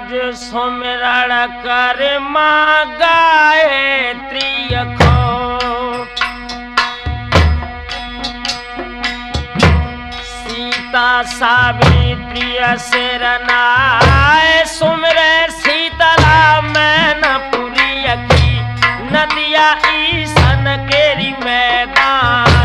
आज सुमिरण कर माँ गायत्री को सीता सावित्री सिरनाए सुमिरे शीतला मैनपुरी की नदिया ईसन केरी मैदान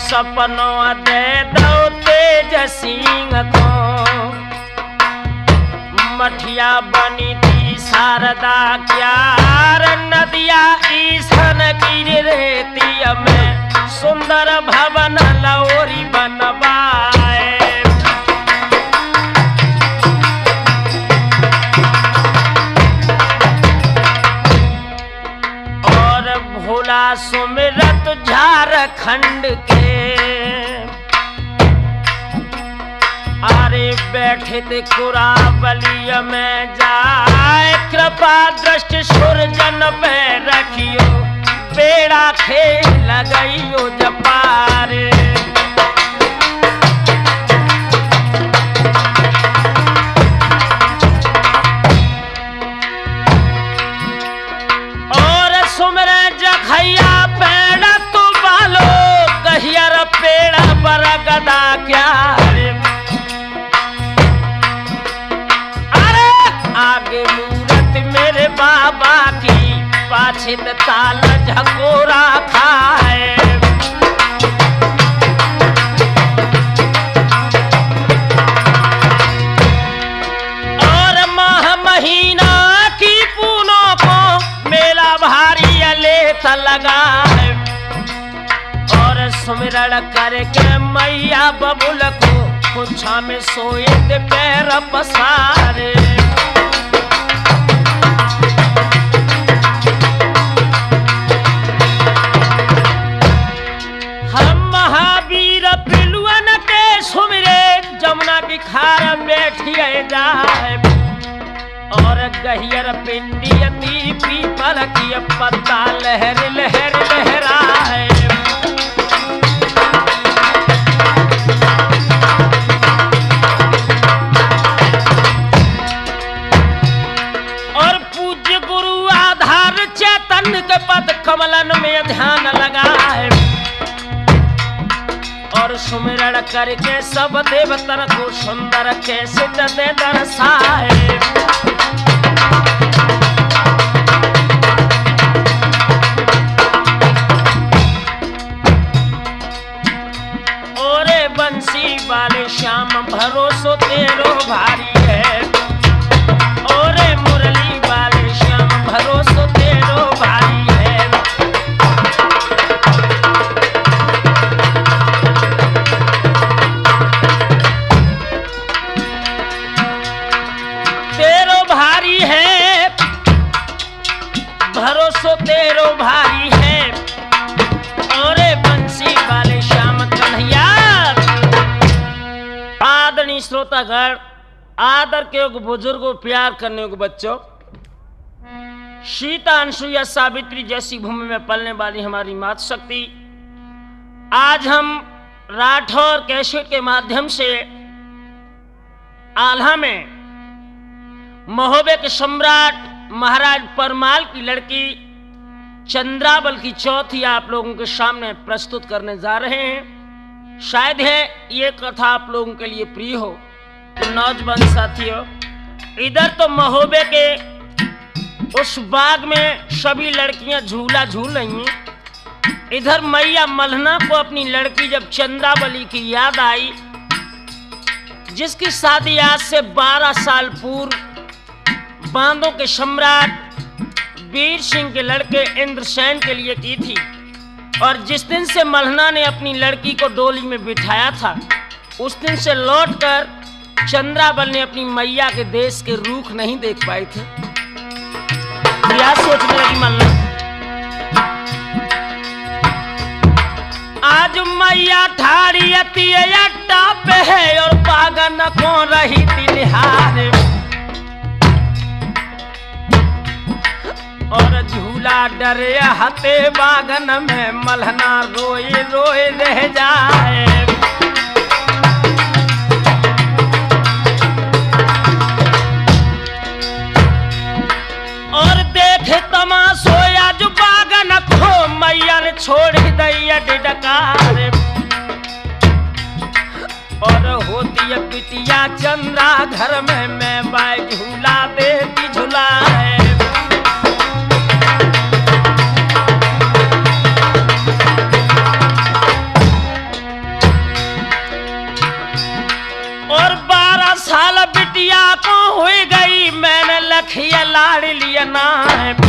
सपनों दे दो तेज सिंह को मठिया बनी थी शारदा क्यार नदिया ईसन की रेती में सुंदर भवन लौरी बनवाए और भोला सुमिरत झारखंड के अरे बैठे थे कुरावली में जाए कृपा दृष्टि सुरजन पे रखियो बेड़ा खेल गईयो जपारे और सुमरे जखैया पेड़ा तू बालो कहियर पेड़ा पर गदा क्या आगे मूरत मेरे बाबा की पाछे ताल झकोरा खाए और माह महीना की पूनों को मेला भारी अलेत लगाए और सुमिरण करके मैया बबुल को कुछा में सोए दे पैर पसारे जमुना बिखार बैठिए जाए और गहियर पिंडी पीपल की पत्ता लहर लहर लहराए और पूज्य गुरु आधार चैतन्य के पद कमलन में ध्यान लगाए और सुमिरण करके सब देवतन को सुंदर कैसे दे दर्शाए ओरे बंसी वाले श्याम भरोसो तेरो भारी है ओरे मुरली वाले श्याम भरोसो तेरो भारी है भरोसो तेरो भारी है और बंसी वाले श्याम कन्हैया। आदरणीय श्रोतागण, आदर के योग बुजुर्गों, प्यार करने योग बच्चों, सीता अनसुईया सावित्री जैसी भूमि में पलने वाली हमारी मातृ शक्ति, आज हम राठौर कैसेट के माध्यम से आल्हा में महोबे के सम्राट महाराज परमाल की लड़की चंद्रावल की चौथी आप लोगों के सामने प्रस्तुत करने जा रहे हैं। शायद है ये कथा आप लोगों के लिए प्रिय हो। तो नौजवान साथियों, इधर तो महोबे के उस बाग में सभी लड़कियां झूला झूल रही हैं, इधर मैया मल्हना को अपनी लड़की जब चंद्रावली की याद आई, जिसकी शादी आज से 12 साल पूर्व बांदों के सम्राट वीर सिंह के लड़के इंद्रसेन के लिए की थी, और जिस दिन से मल्हना ने अपनी लड़की को डोली में बिठाया था, उस दिन से लौटकर चंद्रावल ने अपनी मैया के देश के रूख नहीं देख पाए थे। क्या सोचने लगी मल्हना, आज मैया ठाड़ी अति अट्टा पे है और पागन को रही थी निहार, और झूला डरे हते बागन में मल्हना रोए रोए रह जाए। और देखे तमाशो आज बागन को मैया ने छोड़ दैया डिडकार। और होती है बिटिया चंद्रा घर में मैं बाई झूला देती झूलाए। और 12 साल बिटिया को हो गई मैंने लखिया लाड़ लिया नाम।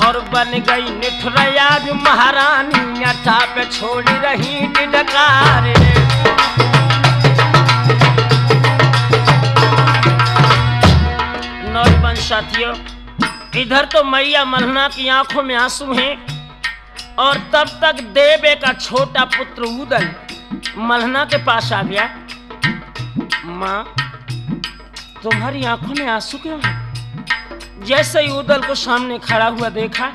और बन गई निठुरयाज महारानी अटा पे छोड़ी रही डिडकारे। नौजवान साथियों, इधर तो मैया मल्हना की आंखों में आंसू हैं और तब तक देवे का छोटा पुत्र उदल मल्हना के पास आ गया। माँ, तुम्हारी आंखों में आंसू क्यों है? जैसे ही उदल को सामने खड़ा हुआ देखा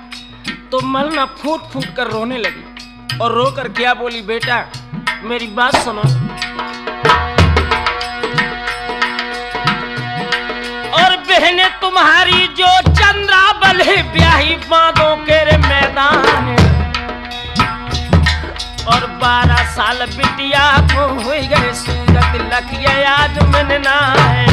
तो मल्हना फूट फूट कर रोने लगी और रोकर क्या बोली, बेटा मेरी बात सुनो। और बहने तुम्हारी जो चंद्राबल है ब्याही बांधो के रे मैदान। और 12 साल बिटिया को हो गए सूरत लखिया आज मनना है।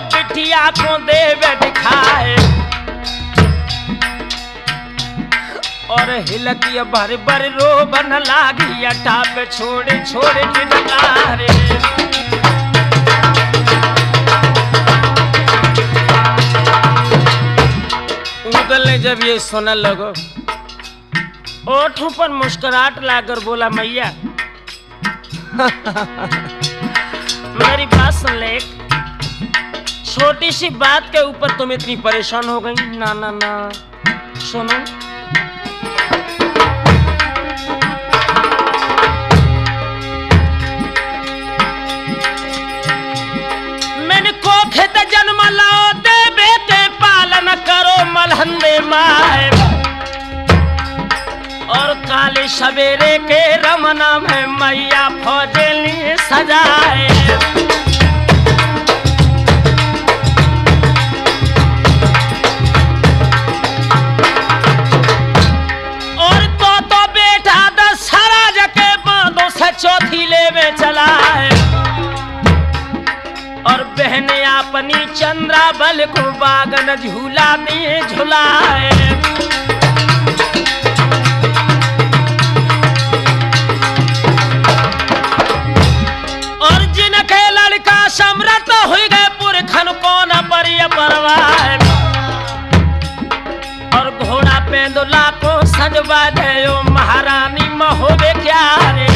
बिटिया को देवे दिखाए। और हिलकी भर भर रो बन लागी अटा पे छोड़े छोड़े डिडकारे। उदल ने जब ये सुनने लगो ओठों पर मुस्कुराहट लाकर बोला, मैया मेरी बात सुन ले। छोटी सी बात के ऊपर तुम इतनी परेशान हो गई? ना ना ना, सुनो। मैंने कोखे ते जन्म लाओ देवे के पालन करो मल्हन में माए। और काले सवेरे के रमना में मैया फौजेली सजाए। चौथी ले में चला है। और बहने अपनी चंद्राबल को बागन झूला में झुलाए। और जिनके लड़का समृत हो गए पुरखन को न परिय परवाह। और घोड़ा पेंदुला को सजवा दे महारानी महोबे क्या रे।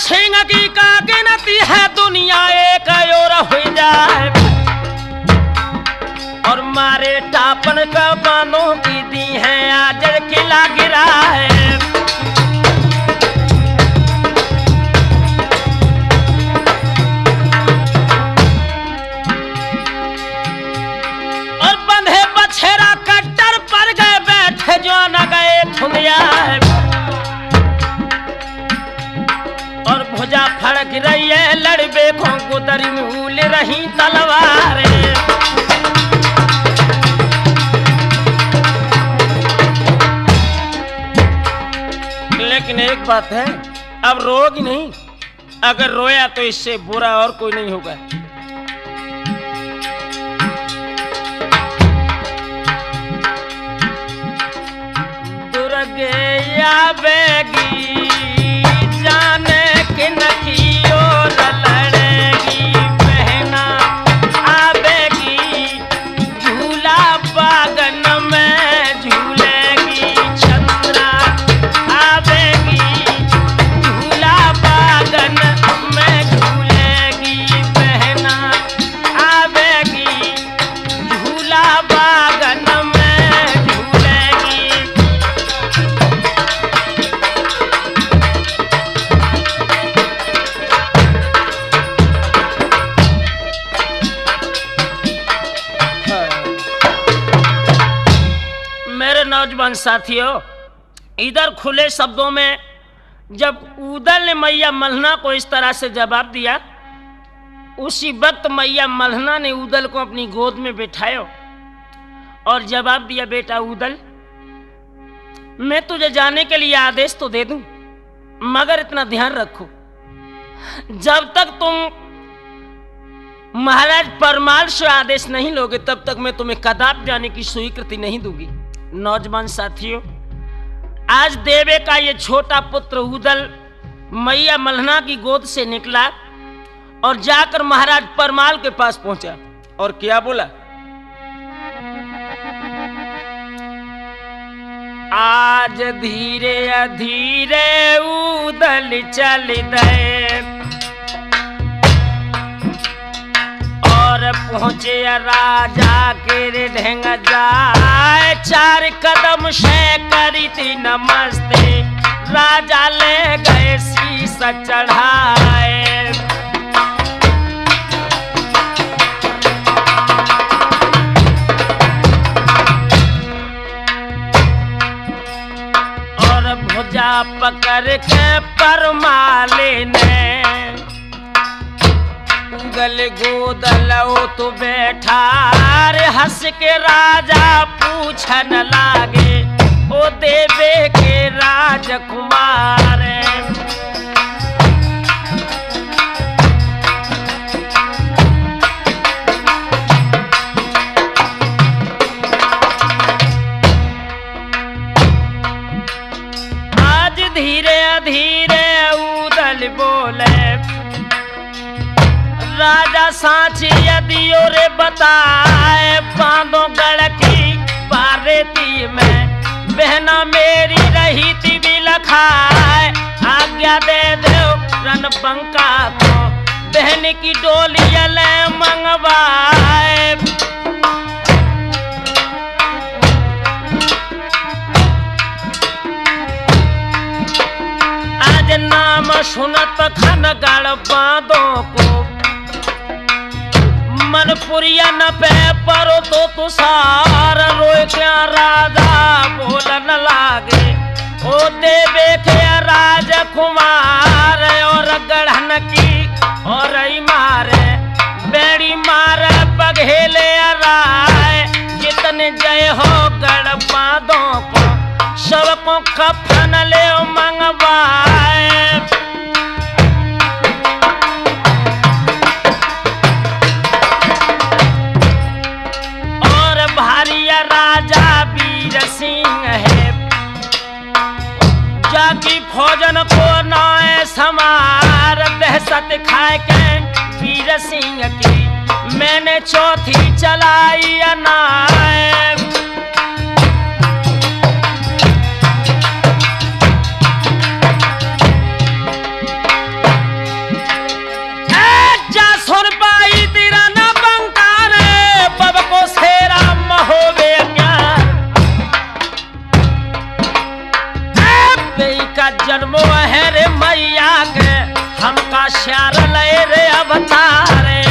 सिंह की का गिनती है दुनिया एक और हो जाए। और मारे टापन का बानों की दी है आज किला गिरा है। और बंधे बछेरा कट्टर पर गए बैठे जो न गए ठुनिया। और भुजा फड़क रही है लड़बे को गुदरी भूल रही तलवारें। लेकिन एक बात है, अब रोगी नहीं, अगर रोया तो इससे बुरा और कोई नहीं होगा। दुर्गे आवेगी जाने के नखियो लड़ेगी बहना आवेगी झूला बागन में झूलेगी चंद्रा आवेगी झूला बागन में झूलेगी बहना। नौजवान साथियों, इधर खुले शब्दों में जब उदल ने मैया मल्हना को इस तरह से जवाब दिया, उसी वक्त मैया मल्हना ने उदल को अपनी गोद में बिठाया और जवाब दिया, बेटा उदल, मैं तुझे जाने के लिए आदेश तो दे दूं, मगर इतना ध्यान रखो, जब तक तुम महाराज परमाल से आदेश नहीं लोगे तब तक मैं तुम्हें कदाप जाने की स्वीकृति नहीं दूंगी। नौजवान साथियों, आज देवे का ये छोटा पुत्र उदल मैया मल्हना की गोद से निकला और जाकर महाराज परमाल के पास पहुंचा और क्या बोला, आज धीरे धीरे उदल चल दे और पहुंचे राजा के ढेंग जाए, 4 कदम से करी थी नमस्ते, राजा ले गए शीश चढ़ाए। और भुजा पकड़ के परमाले ने उदल गोदल तो बैठा रे, हंस के राजा पूछन लागे, ओ देवे के राजकुमार। आज धीरे धीरे उदल बोले, राजा सांची यदि रे बताए, बांधो गढ़ की बारेती में बहना मेरी रही थी भी लखाए, आज्ञा दे दो रणबंका को बहन की डोली ले मंगवाए। आज नाम सुनत खनगढ़ बांधो को, मनपुरिया न पे परो तो तुषार, रोए क्या राजा बोलन लागे, ओ देवे के राजकुमार। और गढ़न की और मारे बेड़ी मारे बघेले राय, जितने जय हो गढ़ बांधो को, सबको कफन ले मंगवाए। राजा वीर सिंह है, जाकी फौजन को नाए समार, दहशत खाए के वीर सिंह की मैंने चौथी चलाई अनाए। जा सुन पाई तेरा न बंकार, बब को सेरा महोवे का जन्मो है रे मैया के, हमका श्यार ले रे अवतारे।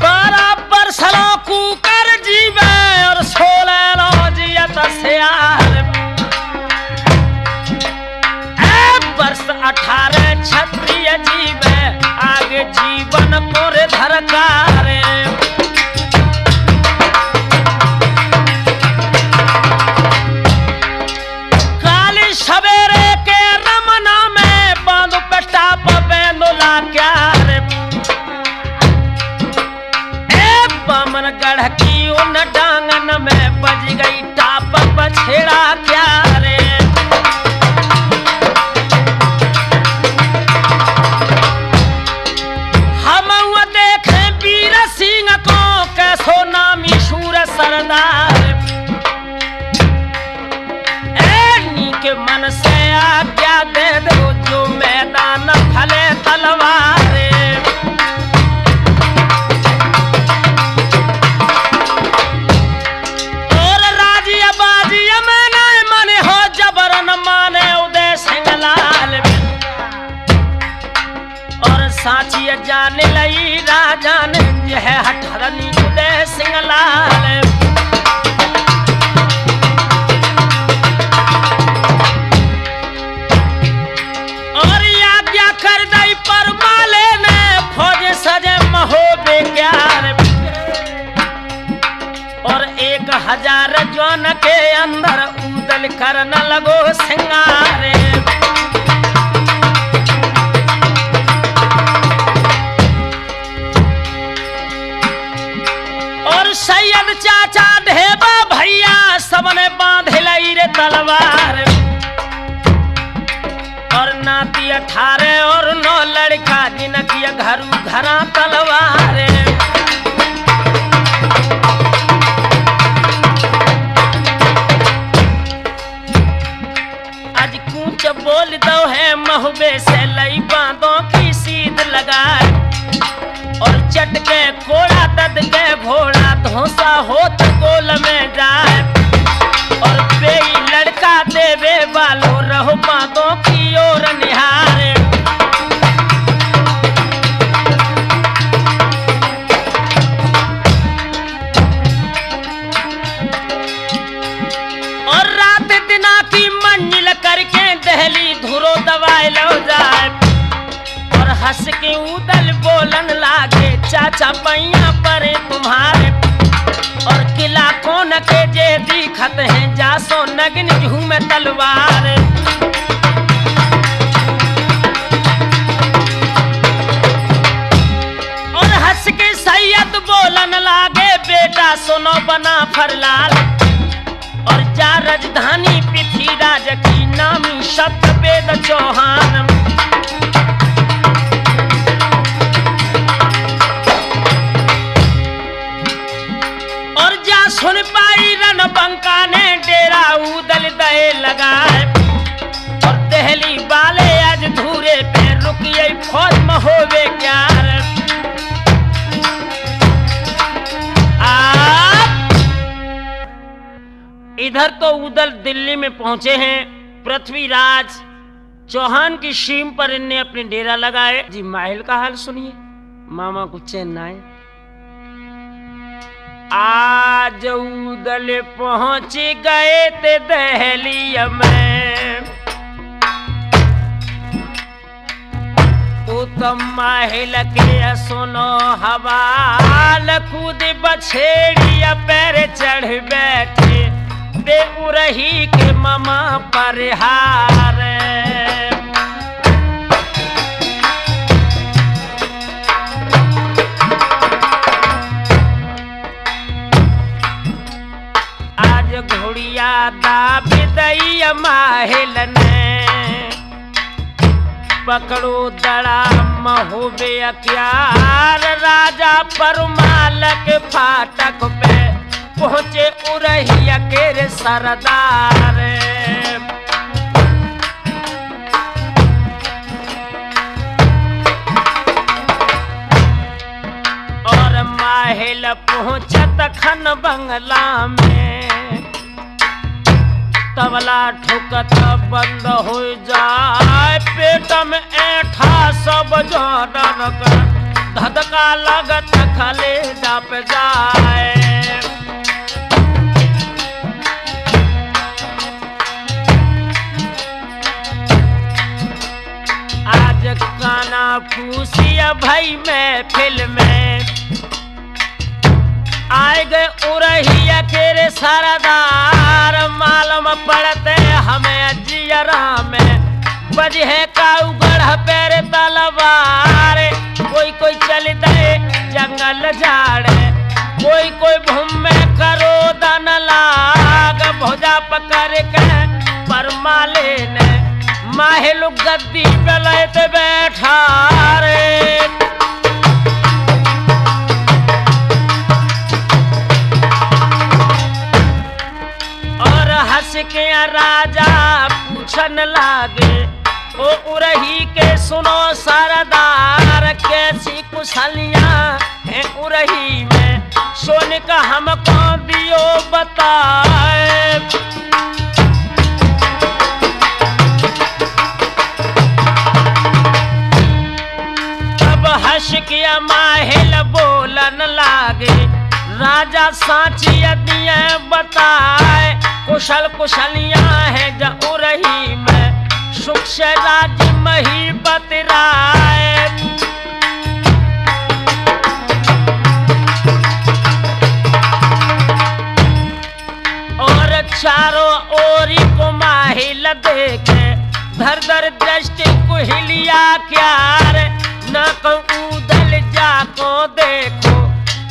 बराबर सलो कुकर जीवे और 16 रोजियत श्यार, वर्ष 18 क्षत्रिय जीवे, आगे जीवन को रे धरकारे। सवेरे के रमना में बांधो पेटा बेंदोला क्या रे, बामन गढ़ की उन डांगन में बज गई टाप बछेड़ा क्या रे। हम देखे साची जान लई राजन यह हठरनी उदय सिंह लाल। और आज्ञा कर दई परमाले ने फौज सजे महोबे क्यार। और 1000 जौन के अंदर उदल करन लगो सिंगारे। और सैयद चाचा ढेबा भैया सबने बांध लई रे तलवार। और नाती 18 और 9 लड़का जिनकी घरू घरा तलवार। आज कूच बोल दो है महुबे से लई बांधों की सीध लगाए। और चटके कोड़ा दद के घोड़ा धोसा होत गोल में जाए। और बेई लड़का देवे वालो रहो बातों की ओर निहारे। और रात दिना की मंजिल करके दहली धुरो दवाई लो जाए। और हंस के उदल बोलन लागे चाचा पैया परे तुम्हारे। और किला कौन के जे दिखत हैं जासो नगन झूम तलवार। और हंस के सैयद बोलन लागे बेटा सुनो बना फरलाल। और जा राजधानी पृथ्वीराज की नामी शब्द वेद चौहान। सुन पाई रणबंका ने डेरा उदल दे लगाए। और दहली वाले आज धूरे पे रुकिए फौज महोबे क्यार। इधर तो उदल दिल्ली में पहुंचे हैं। पृथ्वीराज चौहान की सीम पर इनने अपने डेरा लगाए। जी महल का हाल सुनिए, मामा को चैन ना आए। आज उदल पहुंच गए थे दहली में। उत्तम महल के सुनो हवाल। कूद बछेड़िया पैर चढ़ बैठे दे उरही के मामा पर हार। घोड़िया दाब दई महल ने। पकड़ो दड़ा महोबे अख्यार। राजा परमाल के फाटक पे पहुंचे उरहिया के सरदार। और महल पहुंचत खन बंगला में। तबला ठुकत बंद हो जाए। पेट में ऐठा सब जोड़न कर धधका लगत खले डप जाए। आज काना फूसिया भाई महफिल में आए गए उरहिया के सरदार। मालूम पड़ते हमें जियरा में बजे का उगड़ पैर तलवार। कोई कोई चल दे जंगल झाड़े। कोई कोई भूमे करो दन लाग। भोजा पकड़ के परमाले ने महल गद्दी पे लेते बैठा रे। हंस के राजा पूछन लागे। ओ उरही के सुनो सरदार। कैसी कुशलियां हैं उरही में सोने का हमको दियो बताए। तब के माहिल बोलन लागे, राजा साची दिए बताए, कुशल कुशलियां है जाऊ रही मैं, सुख से राज मही बतराए। और चारों ओरी को माहिल देखे, धर धर दृष्टि कुहिलिया क्यार, न उदल जाको देखो,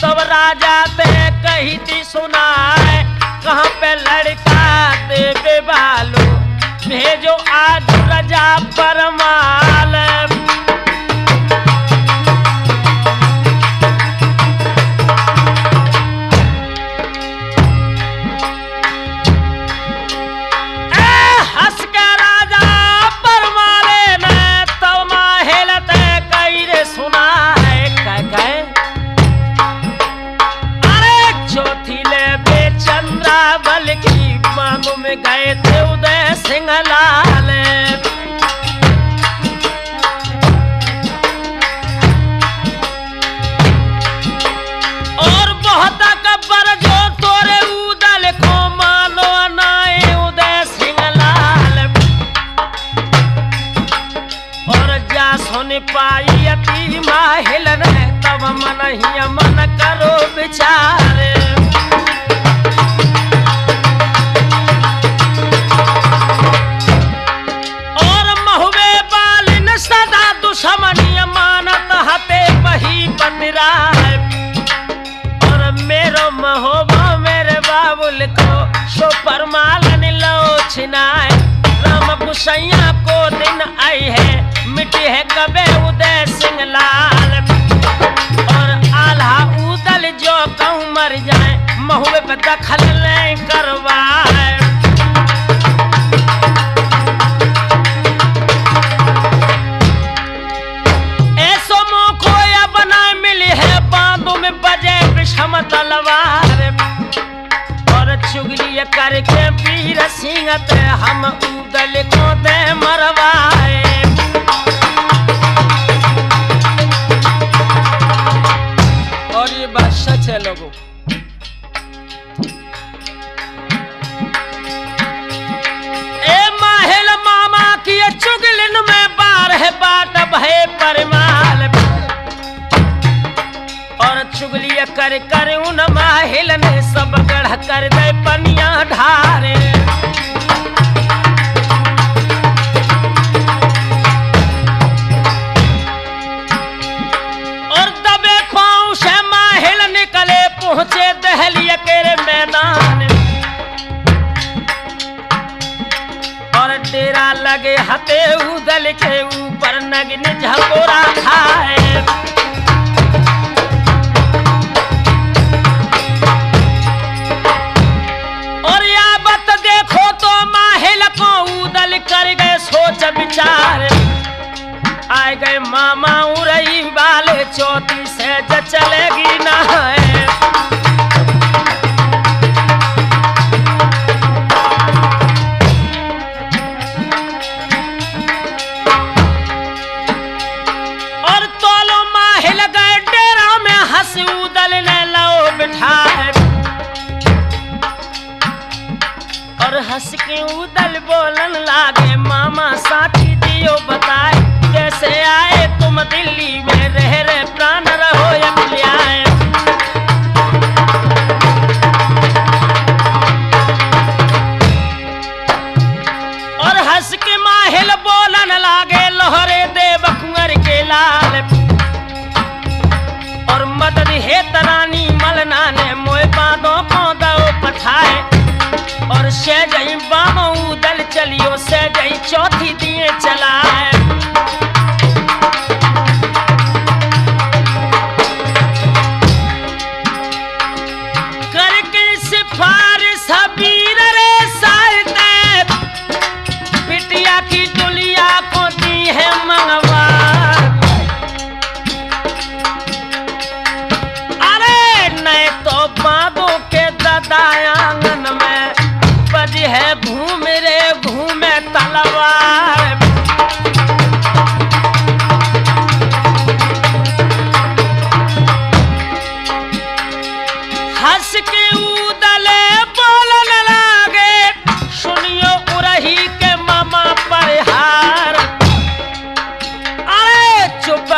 तब राजा ते कही थी सुनाए, कहाँ पे लड़का देवे बालो, भेजो आज रजा परमाल। हंस के राजा परमाले ने तो माहिल ते कही रे सुना है, कह चौथी ले चंद्रावल की मांगों में गए थे उदय सिंह लाल। और बहुत कब्बर जो तोरे उदल को मानो नाए उदय सिंह लाल। और जा सुन पाई अति माहिल ने तब मन ही मन करो विचार। दुश्मनी मानत हते वही बतराए, और मेरो महोबा मेरे बाबुल को सो परमालन लोचनाए। राम गुसैया को दिन आई है, मिटी है कबे उदय सिंह लाल। और आल्हा उदल जो कहूँ मर जाए, महुए पे दखल नहीं करवाए। तलवार और चुगली करके वीर सिंह ते हम उदल को दे मरवाए। और ये बात सच है लोगों, ए माहिल मामा की चुगलिन में बार है बाट भय परमाल। और चुगली कर कर उन माहिल ने सब गढ़ कर दे पनिया ढारे। और दबे पाँव से माहिल निकले पहुंचे दहलिया के मैदान। और डेरा लगे हते उदल के ऊपर नगन झकोरा खाए। कर गए सोच विचार, आए गए मामा उरई वाले, चौथी से चलेगी ना है। और तोलो माहिल गए डेरा में, हंस उदल ने लो बिठाए। और हंस के उदल बोलन लागे, मामा साथी दियो बताए, कैसे आए तुम दिल्ली में रह रहे प्राण रहो अकलियाए। और हंस के माहिल बोलन लागे, लोहरे देव कुंवर के लाल। और मदद हे तरानी मलना ने मोए बांधो को दो पठाए। और से जई बाबा उदल चलियो, से जई चौथी दिए चलाए। करके सिफारिश वीर रे साहित्य, बिटिया की डुलिया को दी है मंगवा। अरे नहीं तो बाबों के दादा आंगन में है घूम रे घूमे तलवार।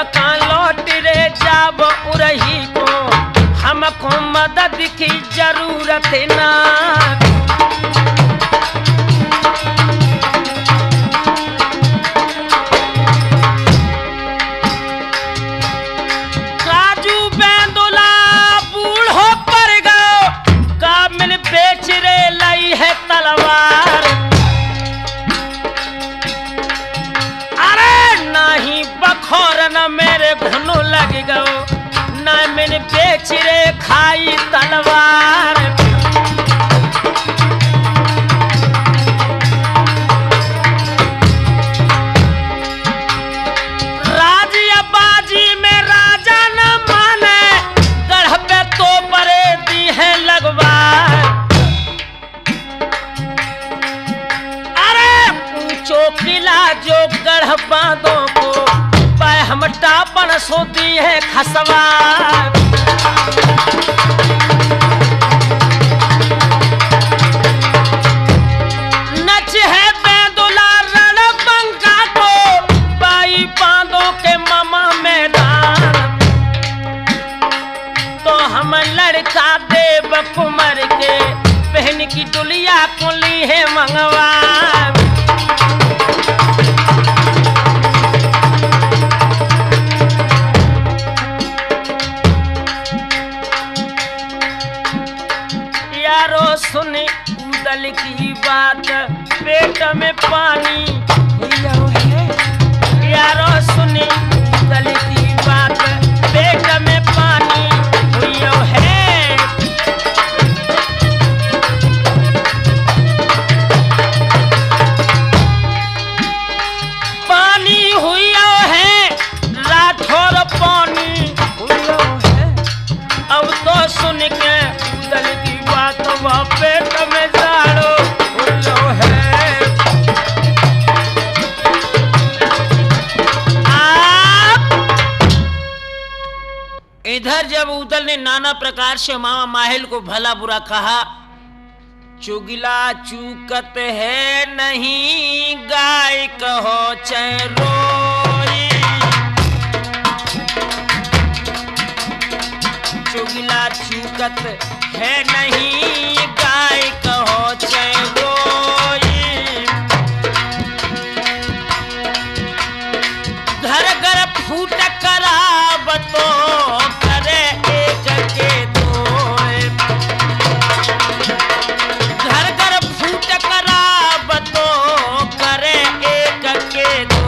का लौट रे जाब उरही को, हमको मदद की जरूरत ना। काजू बेंदुला बूढ़ो पर गो, कामिल बेच रे लाई है तलवार। अरे नहीं बखोर न मेरे घुनो लग गो, ना मैंने बेच रे खाई तलवार। राजिया बाजी में राजा न माने, गढ़ पे तो परे दी है लगवार। अरे ऊंचो किला जो गढ़ बांधो को, हमटा पण सोती है खसवार। नच है बेंदुला रणबंका को, बाई बांधो के मामा मैदान। तो हम लड़का देव कुमार के, बहन की डुलिया कुली है मंगवार। सुने उदल की बात, पेट में पानी है। यारो सुने उदल की बात, पेट में पानी है। पानी हुई है, राठौर पानी हुई है। अब तो सुन के उदल की बात, वह पेट में जाड़ो उल्लो है। इधर जब उदल ने नाना प्रकार से मामा माहिल को भला बुरा कहा, चुगला चूकत है नहीं गाय कहो चाहे रोई। चुगला चूकत है नहीं गाय कहो चाहे रोई। घर घर फूट कराब तो करे एक के दो। घर घर फूट कराब तो करे एक के दो।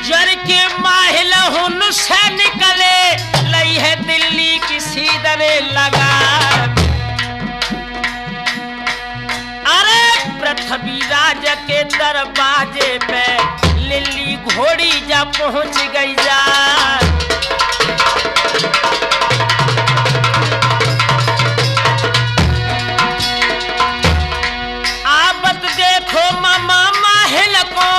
जर के माहिल हुन से निकले, लई है दिल्ली की सीधरे लगा। पृथ्वी राज के दरवाजे पे लिल्ली घोड़ी जा पहुंच गई जा। आबत देखो मामा माहिल को,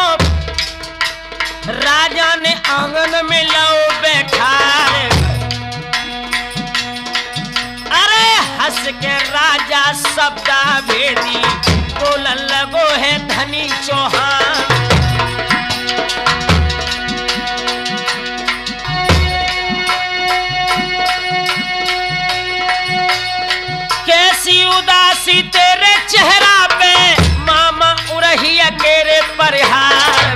राजा ने आंगन में लाओ बैठा। अरे हंस के राजा शब्दा भेदी, बोलन लगो है धनी चौहान। कैसी उदासी तेरे चेहरा पे, मामा उरही अकेले परिहार।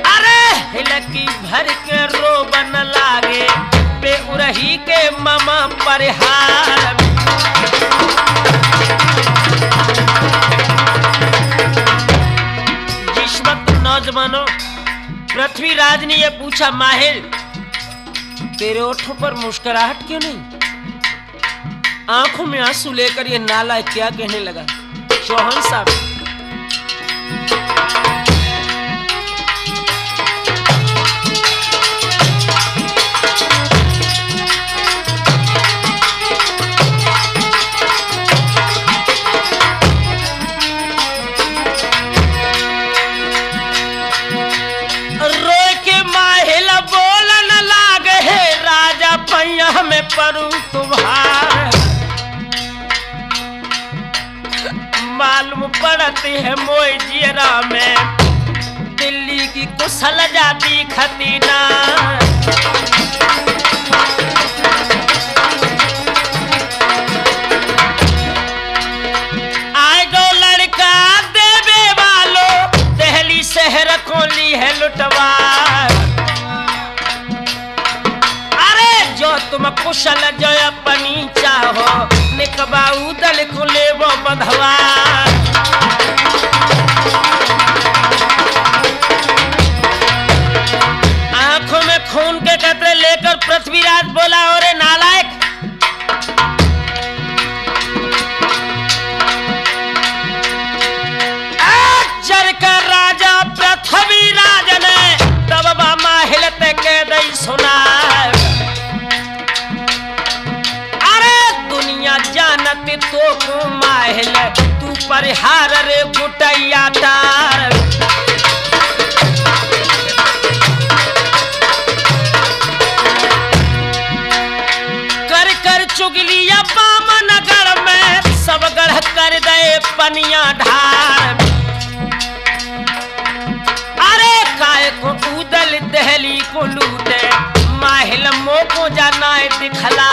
अरे हिलकी भर के रोबन लागे, पे उरही के मामा परिहार। जिस वक्त नौजवानों पृथ्वीराज ने यह पूछा, माहिल तेरे ओठों पर मुस्कुराहट क्यों नहीं? आंखों में आंसू लेकर ये नाला क्या कहने लगा? चौहान साहब, पैया में परू तुम्हार। पड़ती है मोई जियरा में, दिल्ली की कुशल जाती खतीना। आए जो लड़का देवे वालों, दिल्ली शहर को ली है लुटवा। अरे जो तुम कुशल जो अपनी चाहो, निकबा उदल को ले वो बधवा। आंखों में खून के कतरे लेकर पृथ्वीराज बोला, अरे नालायक, जर का राजा पृथ्वीराज ने तब माहिल ते के दई सुना। जानती तो को माहिल तू परिहार रे गुटैया तार। कर कर चुगलिया बामनगर में, सब गढ़ कर दे पनिया ढार। अरे काय को उदल दहली को लूटे, माहिल मो को जाना दिखला।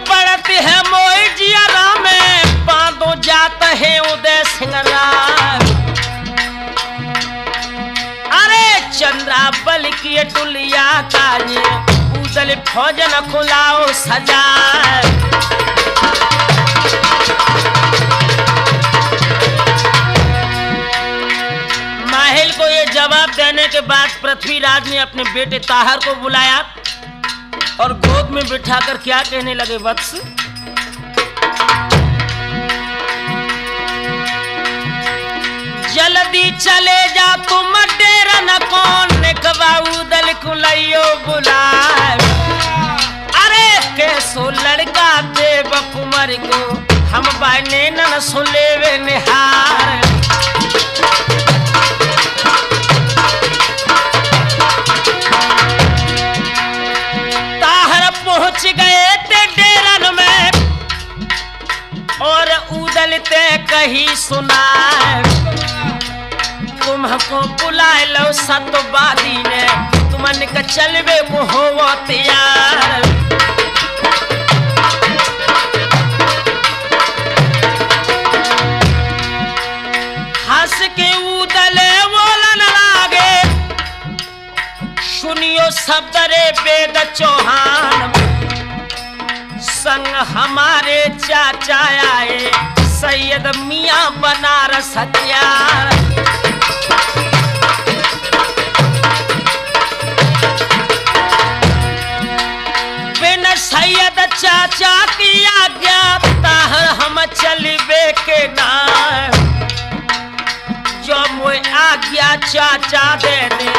पड़ती है मोई जियरा में, बांधो जाता है उदय सिंगरा। अरे चंद्रा बल की टुलिया काज, उदल फौजन खुलाओ सजा। माहिल को ये जवाब देने के बाद पृथ्वीराज ने अपने बेटे ताहर को बुलाया और गोद में बिठाकर क्या कहने लगे, वत्स, जल्दी चले जा तुम डेरा न कौन, उदल कुलैयो बुलाए। अरे कैसो लड़का देव कुमार को, हम बाने न सुले वे निहार। पहुंच गए ते डेरन में और उदल ते कही सुना, तुमको बुलाए लो सतवादी ने, तुमन के चलवे को हो तैयार। हंस के उदल बोलन लागे, सुनियो शब्द रे वेद चौहान। संग हमारे चाचा आए, सैयद मियां बनारस हथियार। बिन सैयद चाचा की आज्ञा, ताहर हम चलिबे के नाम। जो मोए आज्ञा चाचा दे दे,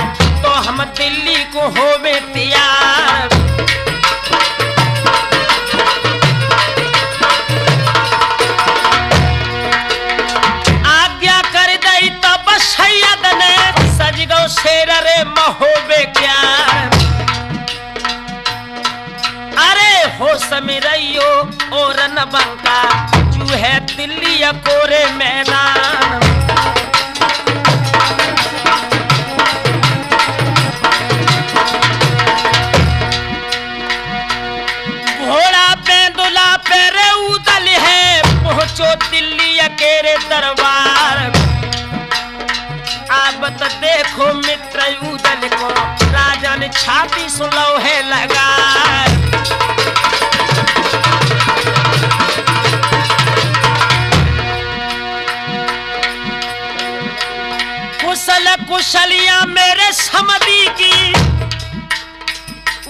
तो हम दिल्ली को होवे तैयार। आज्ञा कर दई तब सैयद ने, सज गो शेर रे महोबे क्या। अरे होश में रहियो और न बंका, जू है दिल्ली कोरे मैदान। उदल है पहुंचो दिल्ली अकेरे दरबार। अब तो देखो मित्र उदल को, राजा ने छाती सुलौ है लगा। कुशल कुशलियां मेरे समधी की,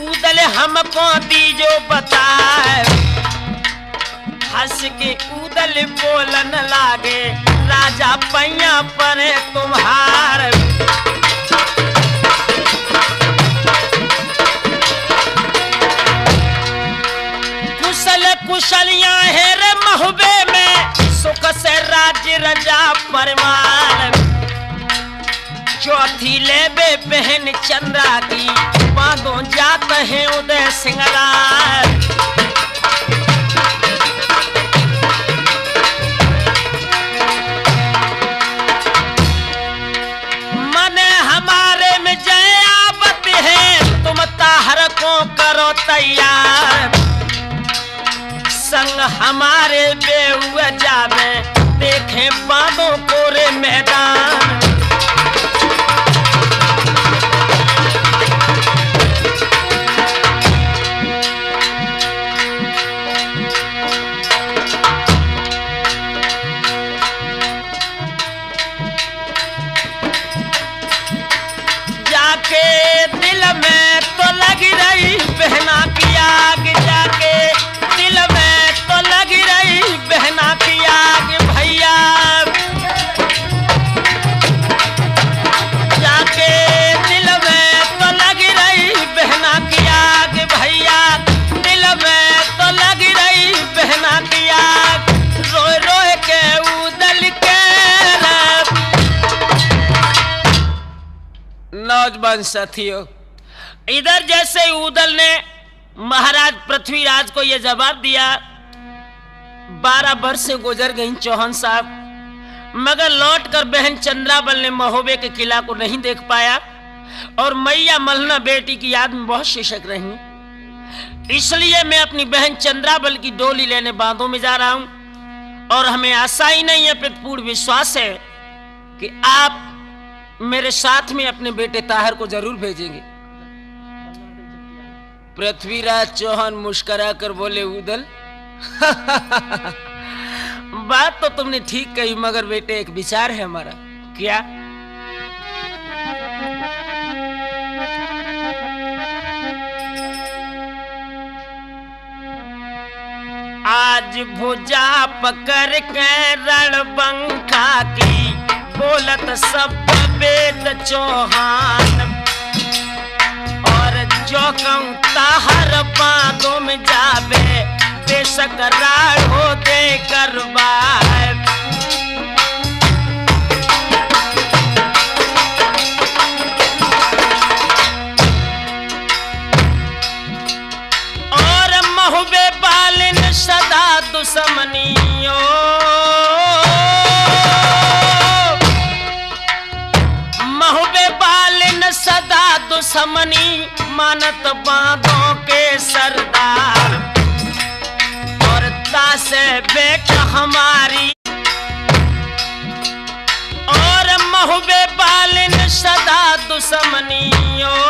उदल हमको दीजो बताए। हंस के उदल बोलन लागे, राजा पैया पर तुम्हार। कुशल कुशलियां है रे महुबे में, सुख से राज्य रजा परमार। चौथी लेबे बहन चंद्रा की, बांधो जात है उदय सिंगरार। मने हमारे में जय आवत है, तुम ताहर को करो तैयार। संग हमारे बेहुआ जावे, देखें बांधो कोरे मैदान। जाके दिल में तो लगी रही बहना की आग, जाके दिल में तो लगी रही बहना की आग भैया। जाके दिल में तो लगी रही बहना की आग भैया, दिल में तो लगी रही बहना की आग। रोए रोए के उदल के नौजवान साथियों, इधर जैसे उदल ने महाराज पृथ्वीराज को यह जवाब दिया, 12 वर्ष से गुजर गई चौहान साहब, मगर लौटकर बहन चंद्राबल ने महोबे के किला को नहीं देख पाया और मैया मलना बेटी की याद में बहुत शिशक रही। इसलिए मैं अपनी बहन चंद्राबल की डोली लेने बांधों में जा रहा हूं और हमें आशा ही नहीं है, पूर्ण विश्वास है कि आप मेरे साथ में अपने बेटे ताहर को जरूर भेजेंगे। पृथ्वीराज चौहान मुस्कुरा कर बोले, उदल बात तो तुमने ठीक कही, मगर बेटे एक विचार है हमारा। क्या? आज भुजा पकड़ के रणबंका की, बोलत सब वेद चौहान। और जो कहूं ताहर बांधों में जावे, बेशक राढ़ो दे करवाए। और महुबे बालिन सदा दुश्मनियों, महुबे बालिन सदा दुश्मनी, मानत बांधों के सरदार। और तासे बेटा हमारी, और महुबे बालिन सदा दुश्मनियों,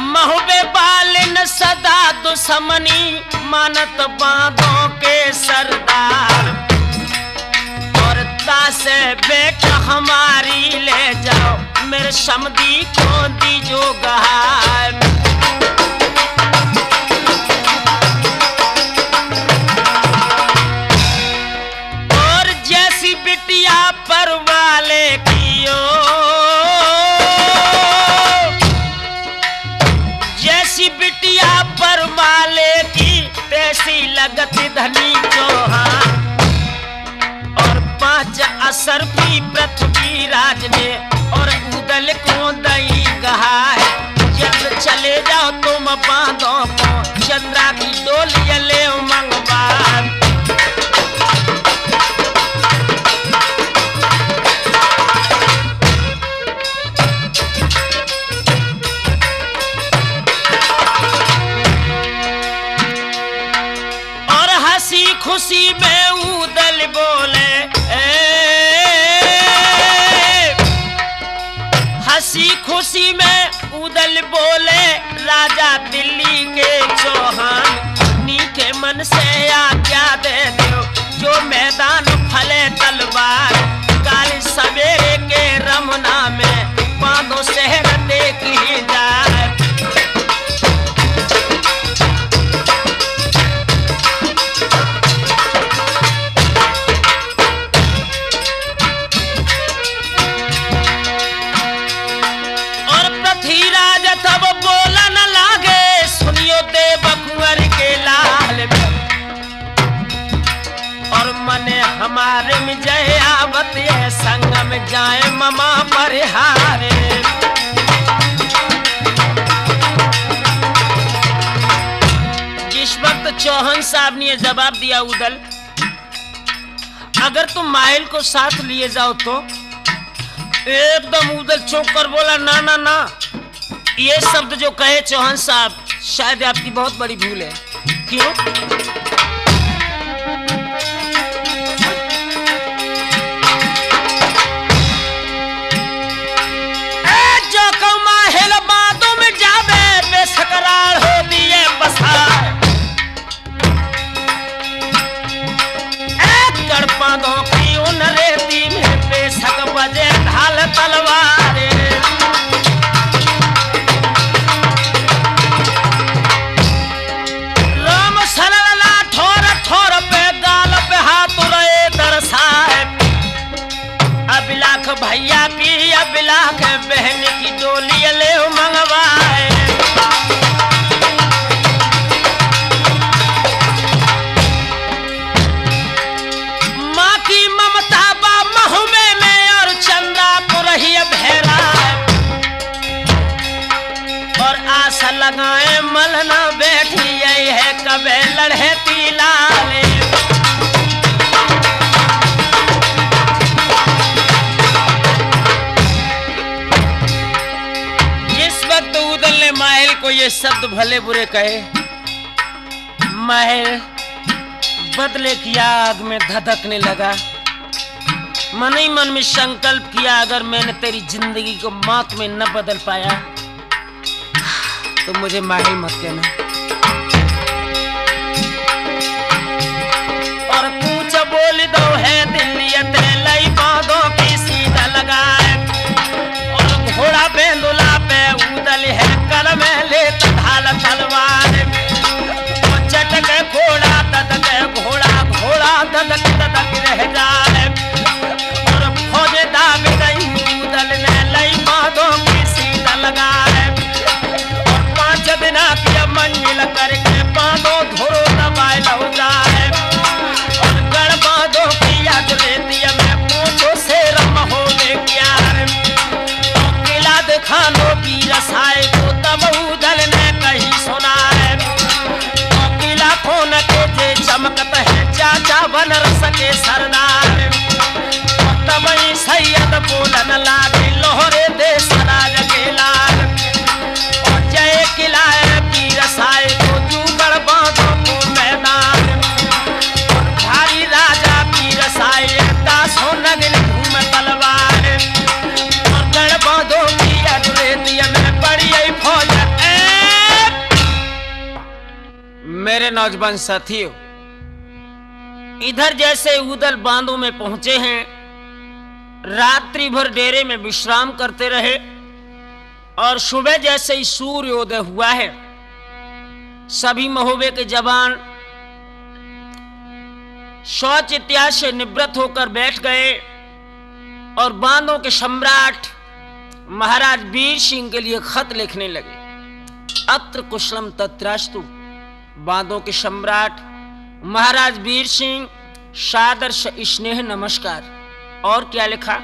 महुबे बालिन सदा दुश्मनी, मानत बांधों के सरदार। से बेटा हमारी ले जाओ, मेरे समधी को दीजो गहार। और जैसी बिटिया पर वाले कियो, जैसी बिटिया पर वाले की, तैसी लगत धनी चौहान। असर भी पृथ्वीराज ने और उदल को दई कहा है, जब चले जाओ तुम बांधों को, चंद्रा की डोली ले मंगवार। और हंसी खुशी में उदल बोले, हंसी खुशी में उदल बोले, राजा दिल्ली के चौहान। नीके मन से आज्ञा दे दो, जो मैदान फले तलवार। काल सवेरे के रमना में, बांधो शहर देख ही जाए। मारे में जय आवत ये संग में जाए ममा परिहारे। जिस वक्त चौहान साहब ने जवाब दिया उदल, अगर तुम माहिल को साथ लिए जाओ तो, एकदम उदल चौंक कर बोला ना ना ना, ये शब्द जो कहे चौहान साहब शायद आपकी बहुत बड़ी भूल है। क्यों? जो कौ माहिल बातों में जावे बेसकरार हो दिए बसा, बांधो की उन रेती में बेशक बजे ढाल तलवारे। राम सलला ठोर ठोर पे गाल पे हाथ रहे दरसाए। अबिलाख भैया की अबिलाख बहन की डोली ले मंगवाए। लगाए मलना बैठी यही है कबे लड़े तीलाले। जिस वक्त उदल ने माहिल को ये शब्द भले बुरे कहे, माहिल बदले की आग में धधकने लगा। मन ही मन में संकल्प किया, अगर मैंने तेरी जिंदगी को मौत में न बदल पाया तो मुझे माहिल मत कहना। और कुछ बोल दो है दिल्लियत लई बांधो की सीधा लगाए। और घोड़ा बेंदुला पे उदल है कर में ले ढाल तलवार। चटके घोड़ा तदके घोड़ा घोड़ा तदक तदक रह जाए। और फौजे दाग गई उदल ने लई बांधो की सीधा लगाए। बिना किया मंजिल करके बांधो धोरो दबाए लो जाए। और गढ़ बांधो किया रेतिया में पूछो से रम होने किया। तो किला दिखानो की रसाए को तब उदल ने कही सुना है। तो किला खोन के जे चमकत है चाचा बन रस के सरदार। तो तब ही सैयद बोलन लागे लोहरे देश राज के लाल। किला रसाए को जूगड़ बांधो को मैदान। भारी राजा की रसाए दासों नगन घूम तलवार। और गढ़ बांधो की अटरेतिया में पड़ी फौज। मेरे नौजवान साथियों, इधर जैसे उदल बांधों में पहुंचे हैं, रात्रि भर डेरे में विश्राम करते रहे। और सुबह जैसे ही सूर्योदय हुआ है, सभी महोबे के जवान शौच इत्यादि से निवृत्त होकर बैठ गए और बांधों के सम्राट महाराज वीर सिंह के लिए खत लिखने लगे। अत्र कुशलम तत्रास्तु। बांधों के सम्राट महाराज वीर सिंह सादर से स्नेह नमस्कार। और क्या लिखा?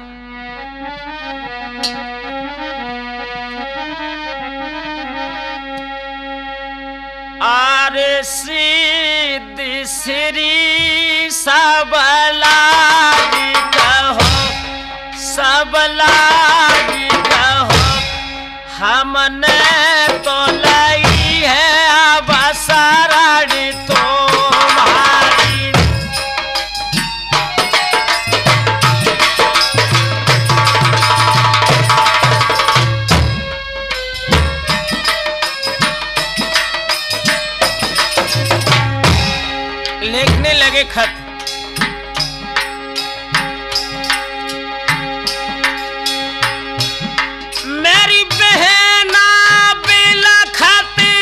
आरे सिद्धि श्री सबलागी कहो, सबलागी कहो। हमने तो लाई है अवसराणी तुम्हारी। लिखने लगे खत। मेरी बहना बिलखती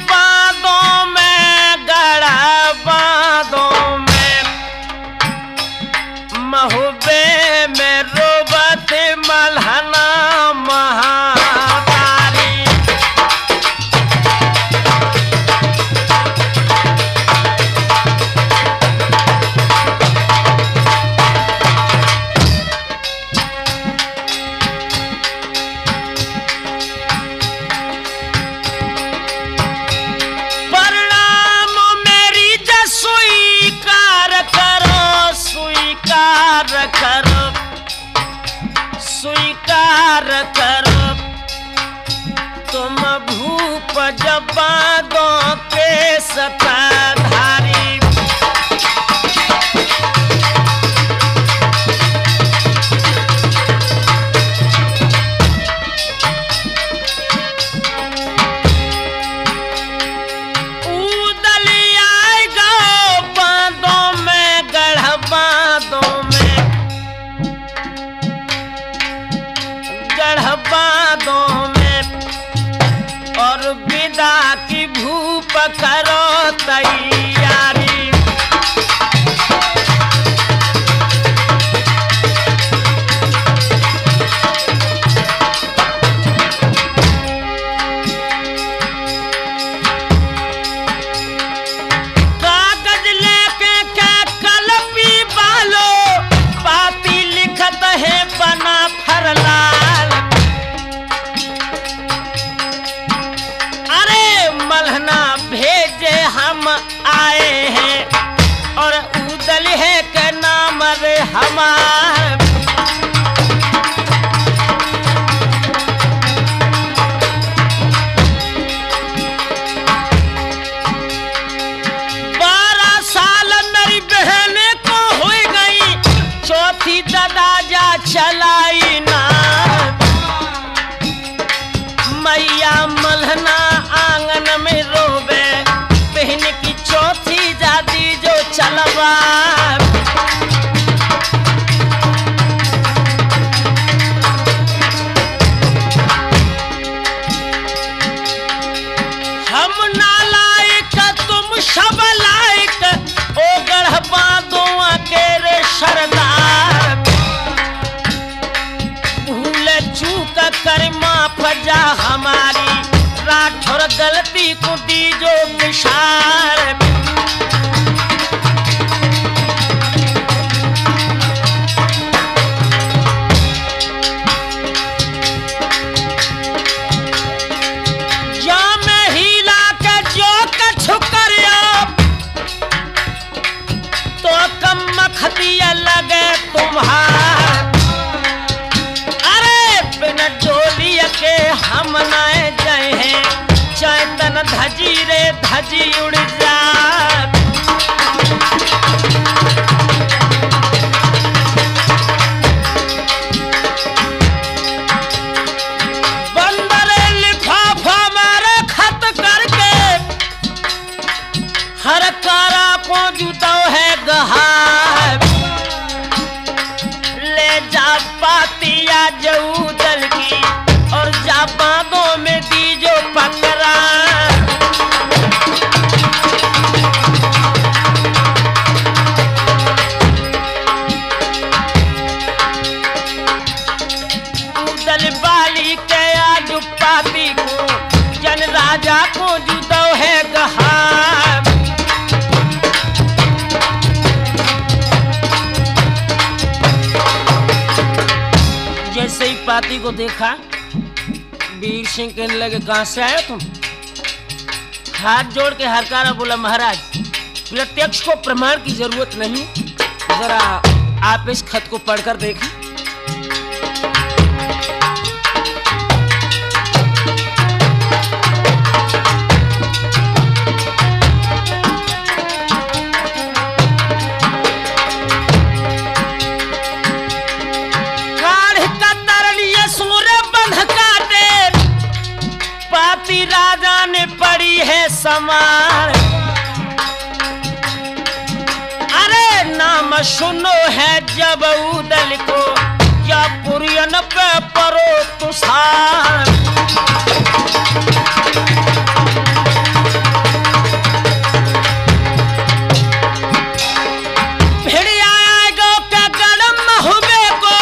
बांधों में, गड़ा बांधों में। महुबे में रोबत मलहना महातारी। करो, स्वीकार करो, तुम भूप जबादों के सताधारी। की भूप करो तैयारी। कागज लेके क्या कलपी बालो, पाती लिखत है बना फरलाल। मलहना भेजे हम आए हैं और उदल है के नाम रे हमार। बारह साल मेरी बहन को हो गई, चौथी ददाजा चलाई ना। मैया मलहना आंगन में रोवे, बहन की चौथी जाती जो चलवा। हम नालायक तुम सब लायक, ओ गढ़ बांधो के रे सरदार। भूल चूक कर माफ जा हमारी, राठौर गलती को दी जो विशाल। जा में हिला के जो कछु करियो, तो कम मखदिया लगे तुम्हार। अरे बिन डोली के हम नाए जाए हैं, चैतन धजी रे धजी उड़ जा। बंदरे लिफाफा मारे खत करके, हर कारा को जुतो है गहार। ले जा पातिया जऊदल की और जा बांधों में दी जो पकड़ा। उदल बाली के आज पाती को, जन राजा को जुदो है गहार। जैसे ही पाती को देखा, वीर सिंह कहने लगे कहां से आए तुम? हाथ जोड़ के हरकारा बोला महाराज, प्रत्यक्ष को प्रमाण की जरूरत नहीं, जरा आप इस खत को पढ़कर देखें। राजा ने पड़ी है समान, अरे नाम सुनो है जब उदल को, या पुरियन पे परो तुषार। भिड़िया आएगो के गड़म हुबे को,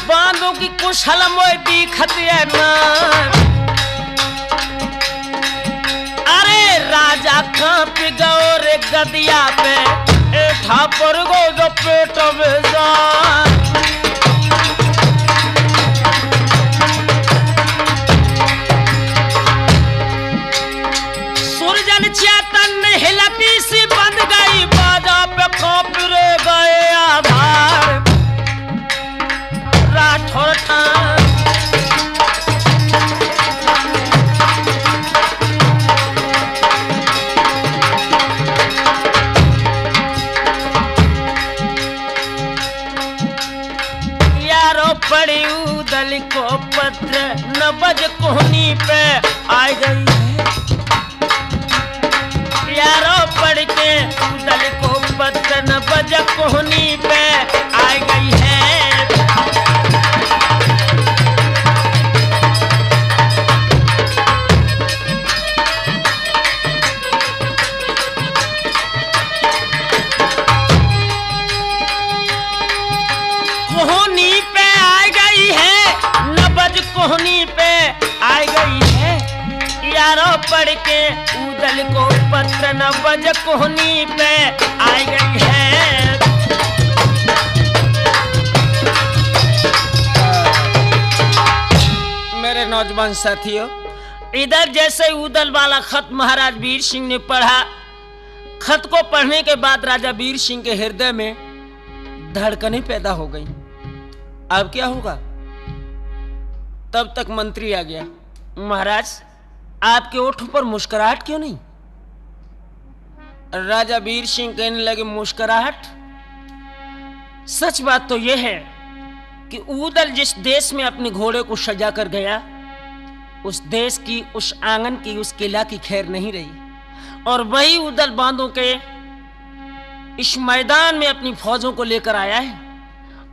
बांधो की कुशल मोय दिखत है ना। राजा कांप गयो रे गदिया पे, एठा पर गो जो पेट में जान। सूरजन चेतन हिलती सी बंद गई, बाजा पे कांप रे गए आधार। पड़ी उदल को पत्र न बज कोहनी पे आ गई है। यारो पढ़ के उदल को पत्र न बज कोहनी पे आ गई है। कोहनी पे आ गई है, नबज कोहनी पे आ गई है। यारो पढ़ के उदल को पत्र नबज कोहनी पे आ गई है। मेरे नौजवान साथियों, इधर जैसे उदल वाला खत महाराज वीर सिंह ने पढ़ा, खत को पढ़ने के बाद राजा वीर सिंह के हृदय में धड़कनें पैदा हो गई। अब क्या होगा? तब तक मंत्री आ गया। महाराज, आपके ओठों पर मुस्कुराहट क्यों नहीं? राजा वीर सिंह कहने लगे, मुस्कुराहट? सच बात तो यह है कि उदल जिस देश में अपने घोड़े को सजा कर गया, उस देश की, उस आंगन की, उस किला की खैर नहीं रही। और वही उदल बांधों के इस मैदान में अपनी फौजों को लेकर आया है।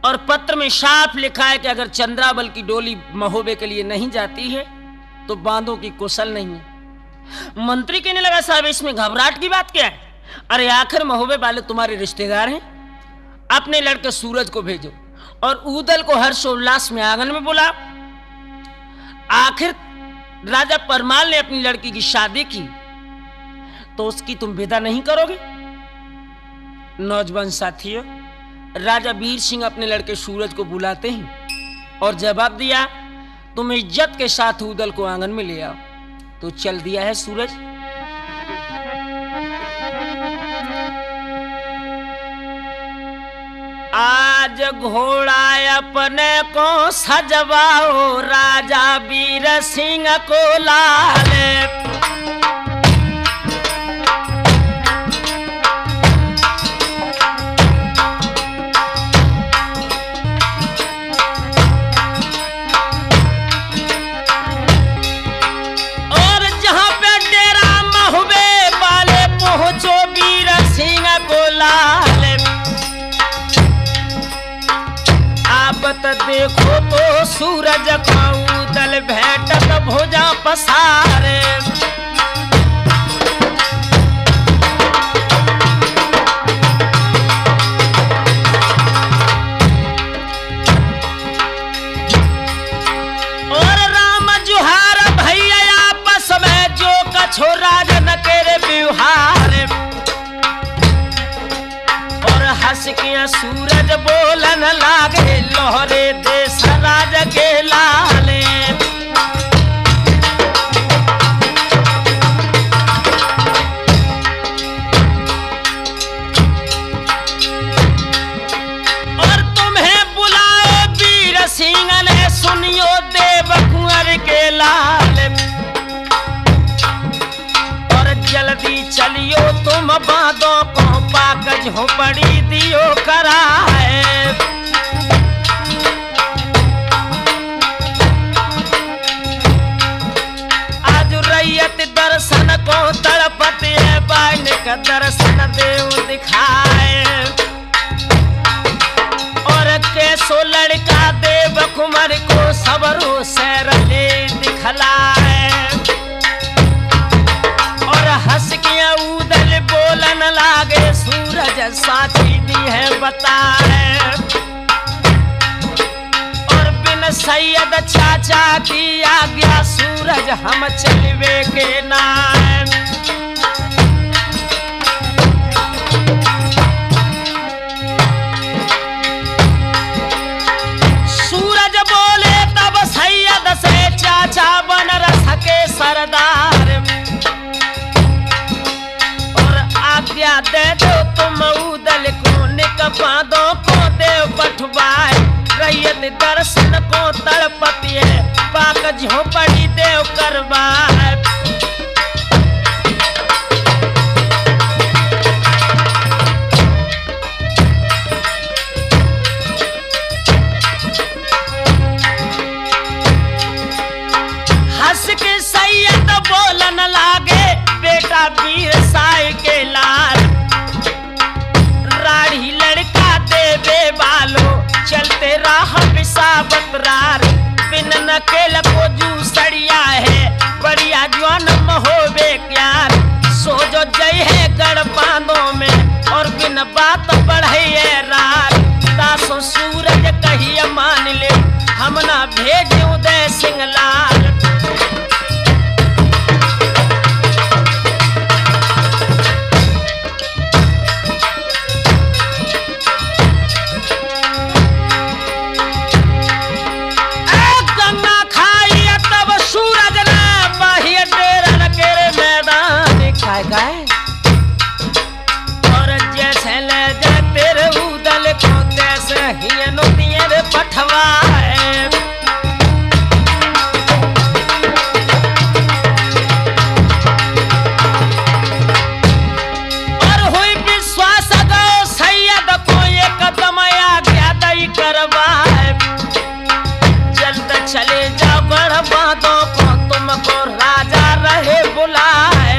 और पत्र में साफ लिखा है कि अगर चंद्राबल की डोली महोबे के लिए नहीं जाती है तो बांधों की कुशल नहीं है। मंत्री कहने लगा, साहब इसमें घबराहट की बात क्या है? अरे आखिर महोबे वाले तुम्हारे रिश्तेदार हैं। अपने लड़के सूरज को भेजो और उदल को हर्षोल्लास में आंगन में बुला। आखिर राजा परमाल ने अपनी लड़की की शादी की तो उसकी तुम विदा नहीं करोगे? नौजवान साथियों, राजा वीर सिंह अपने लड़के सूरज को बुलाते हैं और जवाब दिया, तुम इज्जत के साथ उदल को आंगन में ले आओ। तो चल दिया है सूरज। आज घोड़ा अपने को सजवाओ, राजा वीर सिंह को लाले। देखो तो सूरज का उदल भेटत भुजा पसारे। और राम जुहार भैया आपस में जो कछो राजन के व्यवहार। और हंस के सूरज बोलन लागे, लोहरे देश राज के लाले। और तुम्हें बुलाओ वीर सिंह ने, सुनियो देव कुंवर के लाल। और जल्दी चलियो तुम बांधो को, पाक झोपड़ी दियो कराए। आज रैयत दर्शन को तड़पती है, बाइन का दर्शन देव दिखाए। और कैसो लड़का देव कुमार को सबरो सैर ले दिखलाए। और हंस के उदल बोलन लागे, सूरज साथी दी है बताए। और बिन सैयद चाचा की आज्ञा, सूरज हम चलवे के नाम। सूरज बोले तब सैयद से, चाचा बन रस के सरदार। आज्ञा दे दो तुम उदल को, निक बांधो को देव पठवाए। रैयत दर्शन को तड़पती है, पाक झोपड़ी देव करवाए। के राह बिसावत रार बिन नकेल को जू सड़िया है बढ़िया जवान महोबे क्यार सो जो जय है गढ़ बांधों में और बिन बात बढ़े रार दासो सूरज कहिए मान ले हम ना भेज उदय सिंह लाल और जैसे ले जा तेरे उदल को तैसे ही नोतिये रे पठवा और हुई विश्वास गो सैयद को ये कदम आज्ञा दई करवा जल्द चले जाओ गढ़ बांधो को तुमको राजा रहे बुलाए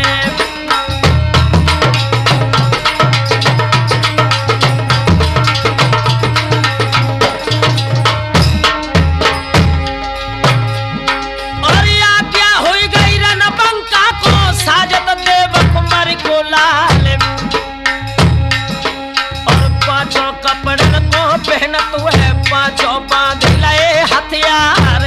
पांचों बांध लए हथियार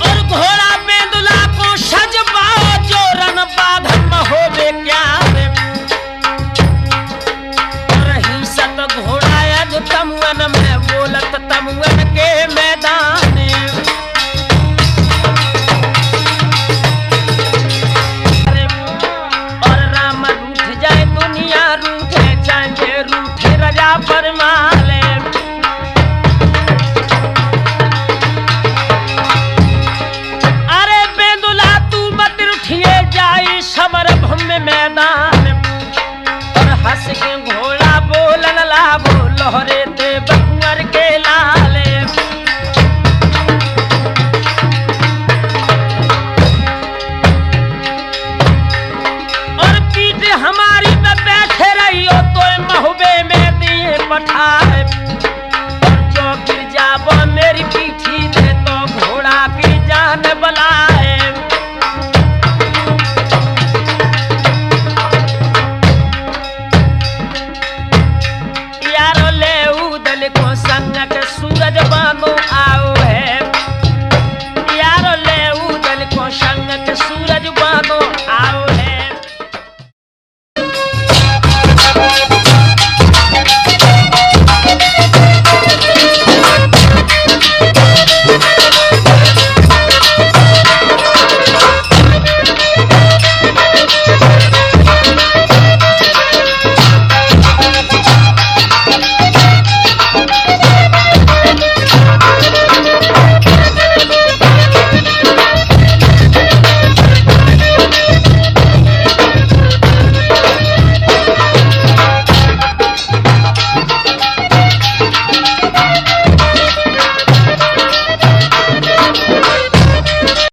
और घोड़ा बेंदुला को सजबाओ जोरन बाधम होवे क्यार और हिंसत घोड़ा अज तमुअन में बोलत तमुअन के मैदान परमाले अरे बेंदुला तू मत उठिए जाई समर भूमि मैदान और हंस के घोड़ा बोलन लागो लोहरे ते बकुअर के लाले और पीठ हमारी में बैठे रहियो तो महुबे में दिए पठाए